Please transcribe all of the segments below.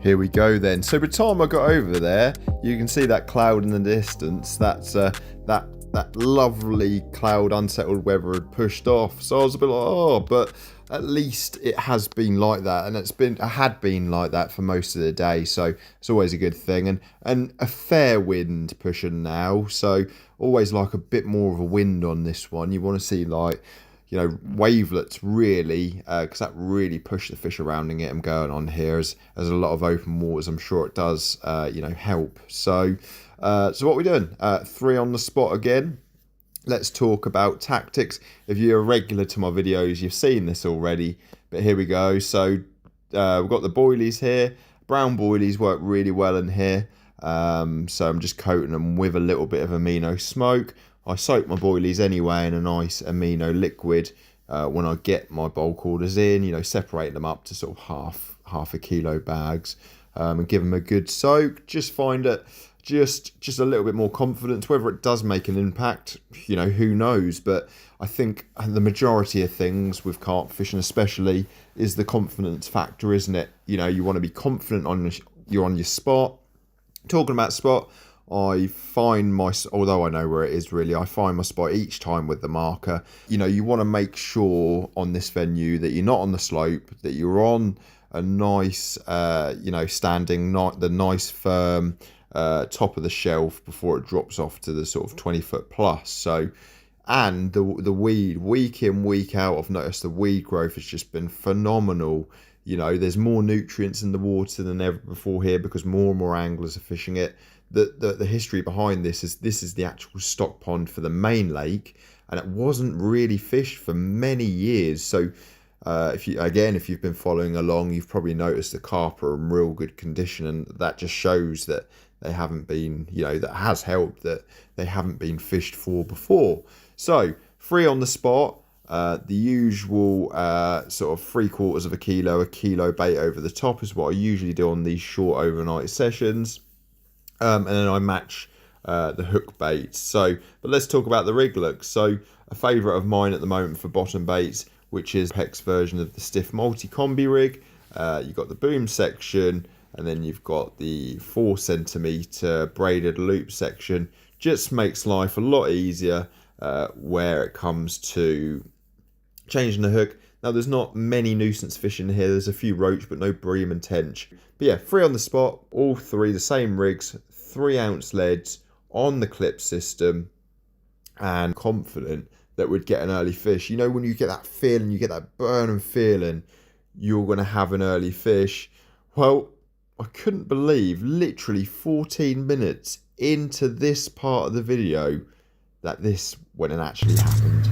Here we go then. So by the time I got over there, you can see that cloud in the distance. That's that lovely cloud, unsettled weather had pushed off. So I was a bit like, oh, but at least it has been like that, and it had been like that for most of the day. So it's always a good thing, and a fair wind pushing now. So always like a bit more of a wind on this one. You want to see like, you know, wavelets really, because that really pushed the fish around and get them going on here. As a lot of open waters, I'm sure it does, you know, help. So what we're doing, 3 on the spot again. Let's talk about tactics. If you're a regular to my videos, you've seen this already, but here we go. So we've got the boilies here. Brown boilies work really well in here. So I'm just coating them with a little bit of amino smoke. I soak my boilies anyway in a nice amino liquid when I get my bulk orders in, you know, separate them up to sort of half a kilo bags, and give them a good soak. Just find it just a little bit more confidence. Whether it does make an impact, you know, who knows, but I think the majority of things with carp fishing especially is the confidence factor, isn't it? You know, you want to be confident you're on your spot. Talking about spot, I find although I know where it is really, I find my spot each time with the marker. You know, you want to make sure on this venue that you're not on the slope, that you're on a nice, you know, standing, the nice firm top of the shelf before it drops off to the sort of 20-foot plus. So, and the weed, week in, week out, I've noticed the weed growth has just been phenomenal. You know, there's more nutrients in the water than ever before here because more and more anglers are fishing it. The history behind this is the actual stock pond for the main lake, and it wasn't really fished for many years. So if you've been following along, you've probably noticed the carp are in real good condition, and that just shows that they haven't been, you know, that has helped that they haven't been fished for before. So 3 on the spot. The usual sort of 3/4 of a kilo bait over the top is what I usually do on these short overnight sessions. And then I match the hook baits. But let's talk about the rig looks. So a favourite of mine at the moment for bottom baits, which is Peck's version of the stiff multi-combi rig. You've got the boom section, and then you've got the 4cm braided loop section. Just makes life a lot easier where it comes to changing the hook. Now, there's not many nuisance fish in here. There's a few roach, but no bream and tench. But yeah, 3 on the spot, all 3 the same rigs, 3-ounce leads on the clip system, and confident that we'd get an early fish. You know, when you get that feeling, you get that burning feeling, you're going to have an early fish. Well, I couldn't believe, literally 14 minutes into this part of the video, that this went and actually happened.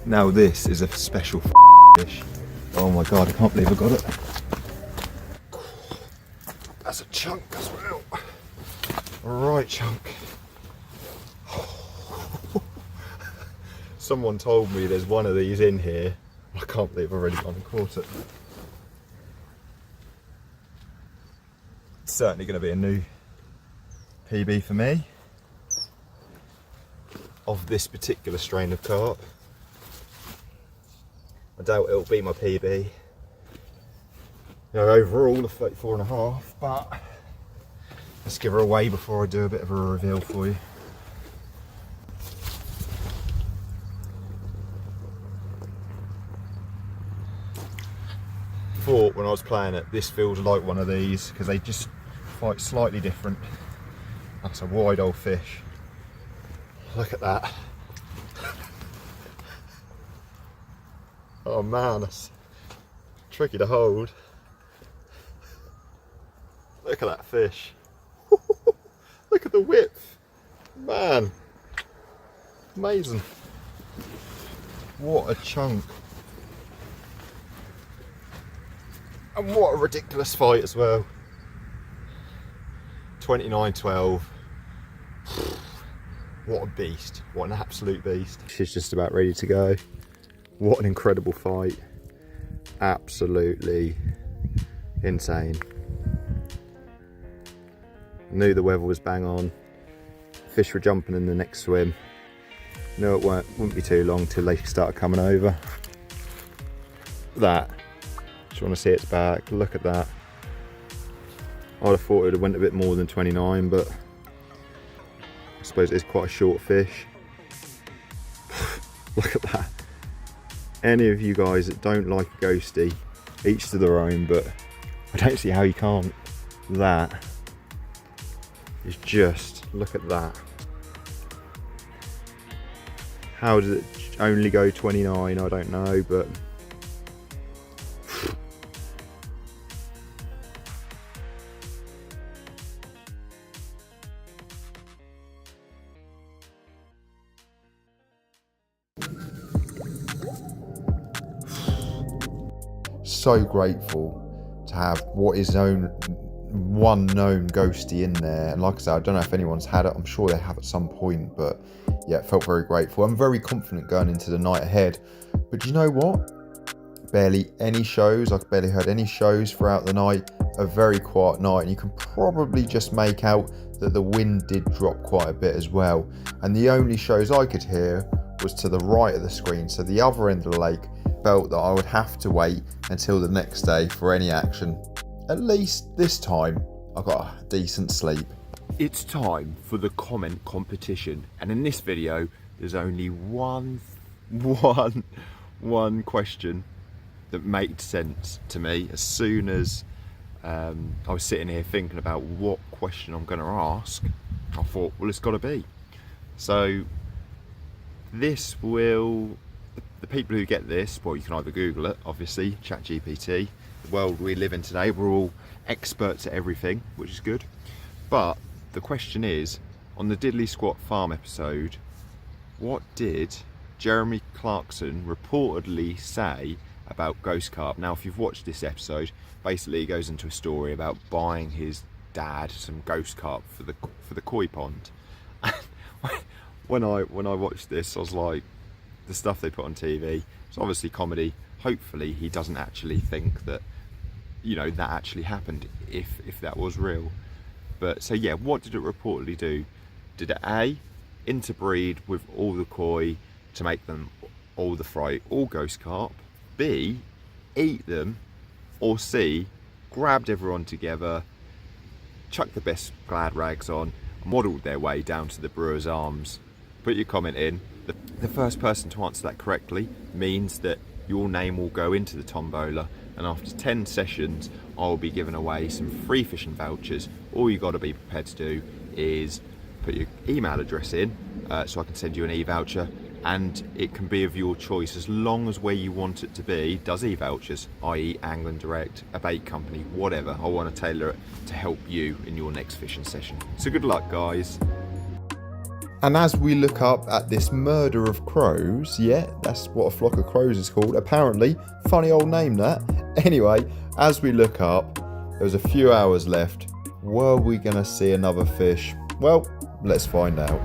Now this is a special fish. Oh my god, I can't believe I got it. That's a chunk as well. A right chunk. Someone told me there's one of these in here. I can't believe I've already gone and caught it. It's certainly going to be a new PB for me of this particular strain of carp. I doubt it'll be my PB, you know, overall the 34.5, but let's give her away before I do a bit of a reveal for you. Thought when I was playing it, this feels like one of these because they just fight slightly different. That's a wide old fish. Look at that. Oh man, that's tricky to hold. Look at that fish. Look at the width. Man, amazing. What a chunk. And what a ridiculous fight as well. 29-12. What a beast. What an absolute beast. She's just about ready to go. What an incredible fight. Absolutely insane. Knew the weather was bang on. Fish were jumping in the next swim. Knew it wouldn't be too long till they started coming over. That. Just want to see its back. Look at that. I'd have thought it would have went a bit more than 29, but I suppose it's quite a short fish. Look at that. Any of you guys that don't like a ghosty, each to their own, but I don't see how you can't. That is just, look at that. How does it only go 29? I don't know, but so grateful to have what is one known ghosty in there, and like I said, I don't know if anyone's had it. I'm sure they have at some point, but yeah, felt very grateful. I'm very confident going into the night ahead. But you know what? Barely any shows. I barely heard any shows throughout the night. A very quiet night, and you can probably just make out that the wind did drop quite a bit as well. And the only shows I could hear was to the right of the screen, so the other end of the lake. Felt that I would have to wait until the next day for any action. At least this time I got a decent sleep. It's time for the comment competition, and in this video there's only one question that made sense to me. As soon as I was sitting here thinking about what question I'm going to ask, I thought, well, it's got to be. So this will, the people who get this, well, you can either Google it, obviously, ChatGPT. The world we live in today, we're all experts at everything, which is good. But the question is, on the Diddley Squat Farm episode, what did Jeremy Clarkson reportedly say about ghost carp? Now, if you've watched this episode, basically he goes into a story about buying his dad some ghost carp for the koi pond. when I watched this, I was like, the stuff they put on TV, it's obviously comedy. Hopefully he doesn't actually think that, you know, that actually happened, if that was real. But so yeah, what did it reportedly do? Did it A, interbreed with all the koi to make them all the fry, all ghost carp? B, eat them? Or C, grabbed everyone together, chucked the best glad rags on, modelled their way down to the Brewer's Arms? Put your comment in. The first person to answer that correctly means that your name will go into the tombola, and after 10 sessions I'll be giving away some free fishing vouchers. All you got to be prepared to do is put your email address in, so I can send you an e-voucher, and it can be of your choice as long as where you want it to be does e-vouchers, i.e. Angling Direct, a bait company, whatever. I want to tailor it to help you in your next fishing session. So good luck, guys. And as we look up at this murder of crows, yeah, that's what a flock of crows is called. Apparently, funny old name that. Anyway, as we look up, there was a few hours left. Were we going to see another fish? Well, let's find out.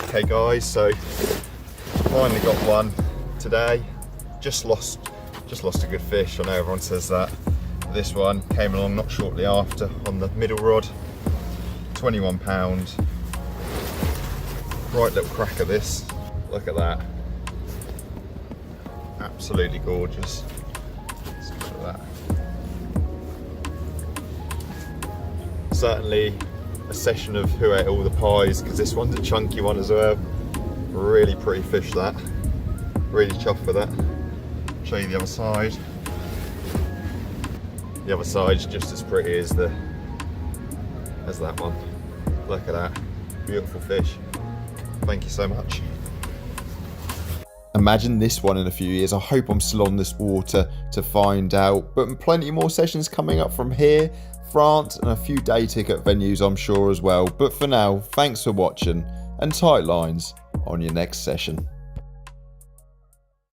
Okay guys, so finally got one today. Just lost a good fish. I know everyone says that. This one came along not shortly after on the middle rod. 21 pound. Right little cracker this. Look at that. Absolutely gorgeous. Let's look at that. Certainly a session of who ate all the pies, because this one's a chunky one as well. Really pretty fish that. Really chuffed with that. Show you the other side. The other side's just as pretty as that one. Look at that. Beautiful fish. Thank you so much. imagine this one in a few years. I hope I'm still on this water to find out. But plenty more sessions coming up from here, France, and a few day ticket venues I'm sure as well. But for now, thanks for watching, and tight lines on your next session.